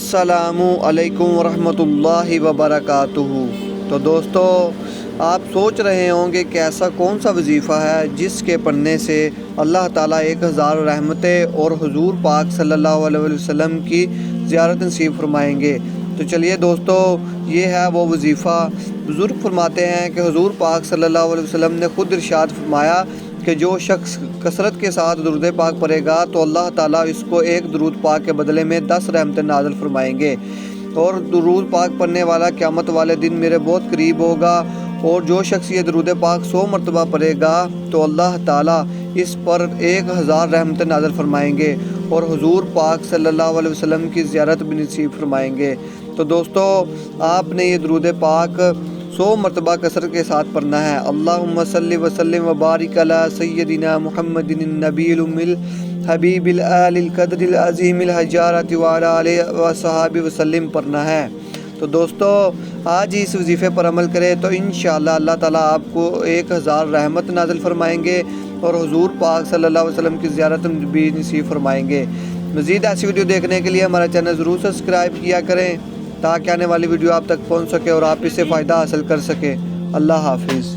السلام علیکم ورحمۃ اللہ وبرکاتہ۔ تو دوستو، آپ سوچ رہے ہوں گے کہ ایسا کون سا وظیفہ ہے جس کے پڑھنے سے اللہ تعالیٰ 1000 رحمتیں اور حضور پاک صلی اللہ علیہ وسلم کی زیارت نصیب فرمائیں گے۔ تو چلیے دوستو، یہ ہے وہ وظیفہ۔ بزرگ فرماتے ہیں کہ حضور پاک صلی اللہ علیہ وسلم نے خود ارشاد فرمایا کہ جو شخص کثرت کے ساتھ درود پاک پڑھے گا تو اللہ تعالیٰ اس کو ایک درود پاک کے بدلے میں 10 رحمتیں نازل فرمائیں گے، اور درود پاک پڑھنے والا قیامت والے دن میرے بہت قریب ہوگا۔ اور جو شخص یہ درود پاک 100 مرتبہ پڑھے گا تو اللہ تعالیٰ اس پر 1000 رحمتیں نازل فرمائیں گے اور حضور پاک صلی اللہ علیہ وسلم کی زیارت بھی نصیب فرمائیں گے۔ تو دوستو، آپ نے یہ درود پاک 100 مرتبہ کثرت کے ساتھ پڑھنا ہے۔ اللہم صلی وسلم وبارک علی سیدنا محمد النبی الأمی الحبیب الآل القدر العظیم الحجارۃ وعلی آلہ وصحبہ وسلم پڑھنا ہے۔ تو دوستو، آج ہی اس وظیفے پر عمل کرے تو انشاءاللہ اللہ تعالیٰ آپ کو 1000 رحمت نازل فرمائیں گے اور حضور پاک صلی اللہ علیہ وسلم کی زیارت بھی نصیب فرمائیں گے۔ مزید ایسی ویڈیو دیکھنے کے لیے ہمارا چینل ضرور سبسکرائب کیا کریں تاکہ آنے والی ویڈیو آپ تک پہنچ سکے اور آپ اس سے فائدہ حاصل کر سکیں۔ اللہ حافظ۔